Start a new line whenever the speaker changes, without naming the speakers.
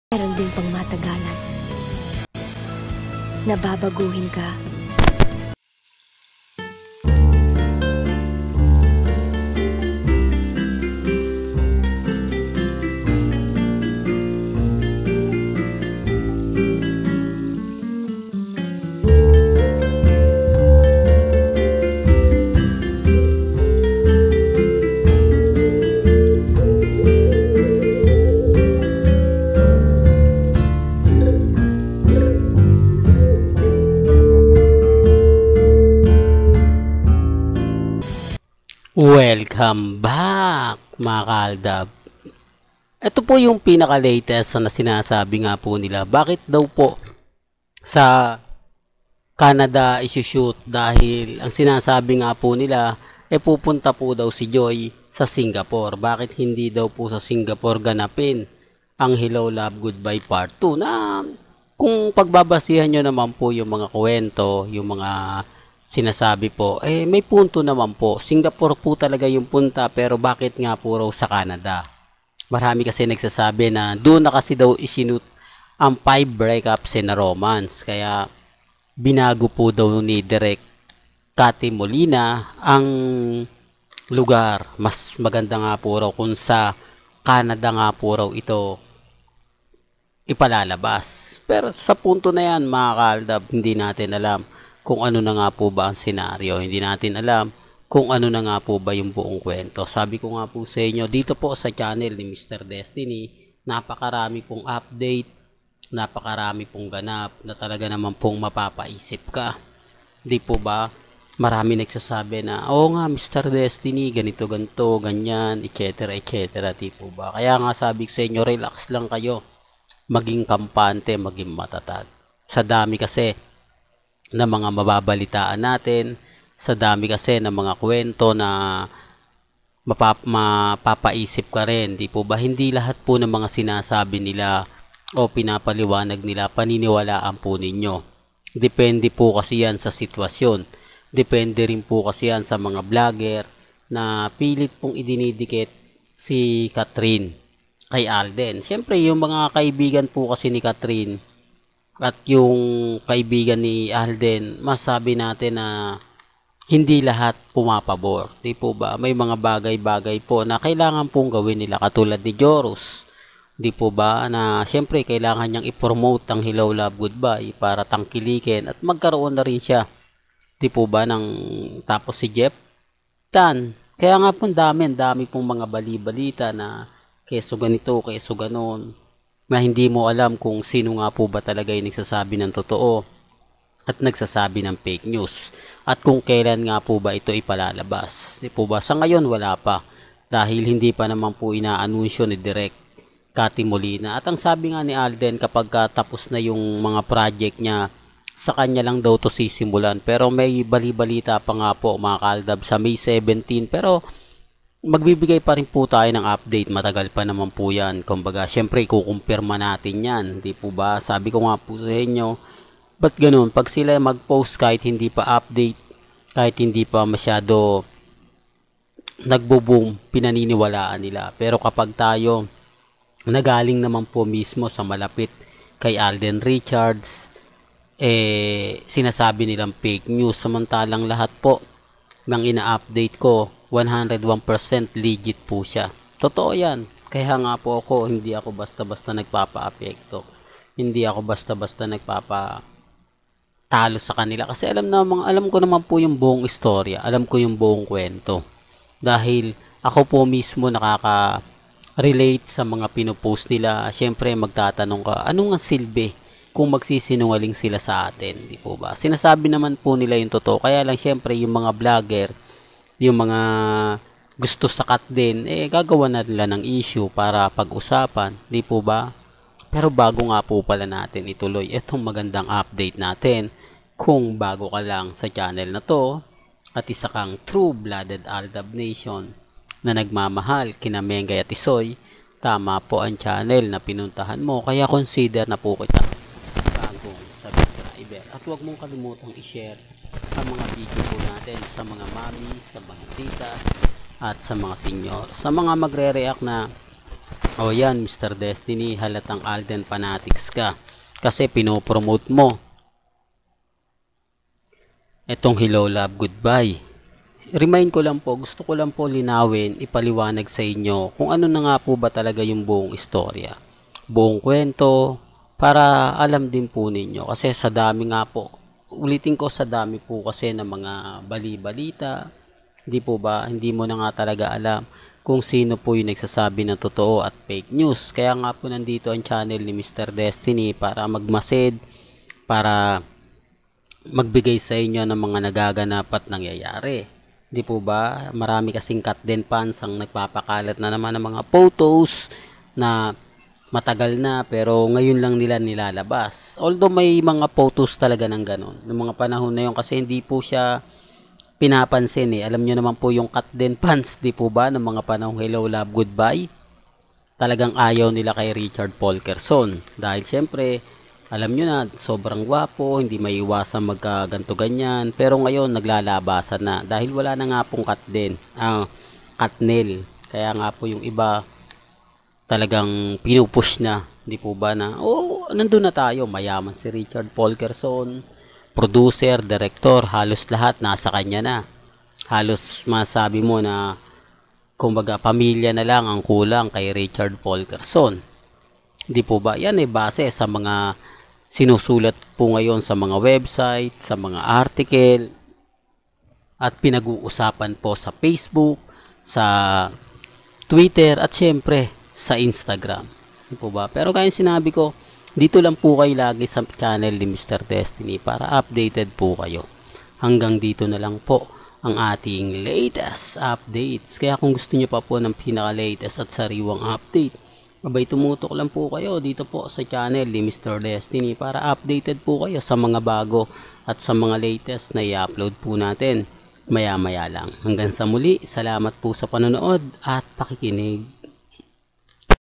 Meron din pang matagalan. Nababaguhin ka.
Welcome back mga kaaldab. Ito po yung pinaka-latest na sinasabi nga po nila. Bakit daw po sa Canada isushoot? Dahil ang sinasabi nga po nila pupunta po daw si Joy sa Singapore. Bakit hindi daw po sa Singapore ganapin ang Hello Love Goodbye Part 2? Na kung pagbabasihan nyo naman po yung mga kwento, yung mga sinasabi po, may punto naman po. Singapore po talaga yung punta, pero bakit nga po raw sa Canada? Marami kasi nagsasabi na doon na kasi daw isinut ang 5 breakups na romance. Kaya binago po daw ni Direk Cathy Molina ang lugar. Mas maganda nga po raw kung sa Canada nga po raw ito ipalalabas. Pero sa punto na yan mga kaaldab, hindi natin alam kung ano na nga po ba ang senaryo. Hindi natin alam kung ano na nga po ba yung buong kwento. Sabi ko nga po sa inyo, dito po sa channel ni Mr. Destiny, napakarami pong update, napakarami pong ganap na talaga naman pong mapapaisip ka. Di po ba? Marami nagsasabi na, oo nga Mr. Destiny, ganito, ganito, ganyan, etc. etc. Di po ba? Kaya nga sabi ko sa inyo, relax lang kayo. Maging kampante, maging matatag. Sa dami kasi na mga mababalitaan natin, sa dami kasi ng mga kwento na mapapaisip ka rin, di po ba? Hindi lahat po ng mga sinasabi nila o pinapaliwanag nila paniniwalaan po ninyo. Depende po kasi yan sa sitwasyon. Depende rin po kasi yan sa mga vlogger na pilit pong idinidikit si Catherine kay Alden. Siyempre, yung mga kaibigan po kasi ni Catherine at yung kaibigan ni Alden, masabi natin na hindi lahat pumapabor. Di po ba? May mga bagay-bagay po na kailangan pong gawin nila, katulad ni Joros. Di po ba? Na siyempre kailangan niyang i-promote ang Hello Love Goodbye para tangkilikin at magkaroon na rin siya. Di po ba? Tapos si Jeff Tan. Kaya nga po dami pong mga bali-balita na keso ganito, keso ganon, na hindi mo alam kung sino nga po ba talaga yung nagsasabi ng totoo at nagsasabi ng fake news at kung kailan nga po ba ito ipalalabas. Di po ba? Sa ngayon wala pa dahil hindi pa naman po inaanunsyo ni Direk Cathy Molina. At ang sabi nga ni Alden, kapag tapos na yung mga project niya, sa kanya lang daw to sisimulan. Pero may bali-balita pa nga po mga kaaldab sa May 17, pero magbibigay pa rin po tayo ng update. Matagal pa naman po yan. Kumbaga, syempre, kukumpirma natin yan. Hindi po ba? Sabi ko nga po sa inyo, ba't ganun? Pag sila mag-post kahit hindi pa update, kahit hindi pa masyado nagbo-boom, pinaniniwalaan nila. Pero kapag tayo nagaling naman po mismo sa malapit kay Alden Richards, sinasabi nilang fake news. Samantalang lahat po ng ina-update ko, 101% legit po siya. Totoo yan. Kaya nga po ako, hindi ako basta-basta nagpapa-apekto. Hindi ako basta-basta nagpapa-talo sa kanila. Kasi alam ko naman po yung buong istorya. Alam ko yung buong kwento. Dahil ako po mismo nakaka-relate sa mga pinopost nila. Siyempre magtatanong ka, anong ang silbi kung magsisinungaling sila sa atin? Di po ba? Sinasabi naman po nila yung totoo. Kaya lang siyempre yung mga vlogger, yung mga gusto sakat din, gagawa na nila ng issue para pag-usapan, di po ba? Pero bago nga po pala natin ituloy itong magandang update natin, kung bago ka lang sa channel na to, at isa kang true-blooded Aldab Nation na nagmamahal kina Mengay at Isoy, tama po ang channel na pinuntahan mo, kaya consider na po kita bagong subscriber. At huwag mong kalimutang i-share ang mga video po natin sa mga mami, sa mga tita, at sa mga senior. Sa mga magre-react na O yan, Mr. Destiny, halatang Alden fanatics ka. Kasi pinopromote mo etong Hello Love Goodbye. Remind ko lang po, gusto ko lang po linawin, ipaliwanag sa inyo kung ano na nga po ba talaga yung buong istorya. Buong kwento, para alam din po ninyo. Kasi sa dami nga po, ulitin ko, sa dami po kasi ng mga bali-balita, hindi po ba, hindi mo na nga talaga alam kung sino po yung nagsasabi ng totoo at fake news. Kaya nga po nandito ang channel ni Mr. Destiny para magmasid, para magbigay sa inyo ng mga nagaganap at nangyayari. Di po ba? Marami kasing cut din fans ang nagpapakalat na naman ng mga photos na matagal na pero ngayon lang nila nilalabas. Although may mga photos talaga ng ganon. Noong mga panahon na yun kasi hindi po siya pinapansin eh. Alam nyo naman po yung cut din fans, di po ba? Ng mga panahong Hello Love Goodbye. Talagang ayaw nila kay Richard Polkerson. Dahil syempre, alam nyo na, sobrang gwapo, hindi maiwasan magkaganto ganyan. Pero ngayon, naglalabasan na. Dahil wala na nga pong Katnil. Kaya nga po yung iba, talagang pinupush na. Di po ba na, nandun na tayo. Mayaman si Richard Polkerson. Producer, director, halos lahat nasa kanya na. Halos masabi mo na, kumbaga, pamilya na lang ang kulang kay Richard Polkerson. Di po ba? Yan ay base sa mga sinusulat po ngayon sa mga website, sa mga article, at pinag-uusapan po sa Facebook, sa Twitter, at syempre sa Instagram. Di po ba? Pero kaya sinabi ko, dito lang po kayo lagi sa channel ni Mr. Destiny para updated po kayo. Hanggang dito na lang po ang ating latest updates. Kaya kung gusto niyo pa po ng pinaka-latest at sariwang update, abay tumutok lang po kayo dito po sa channel ni Mr. Destiny para updated po kayo sa mga bago at sa mga latest na i-upload po natin maya-maya lang. Hanggang sa muli, salamat po sa panonood at pakikinig.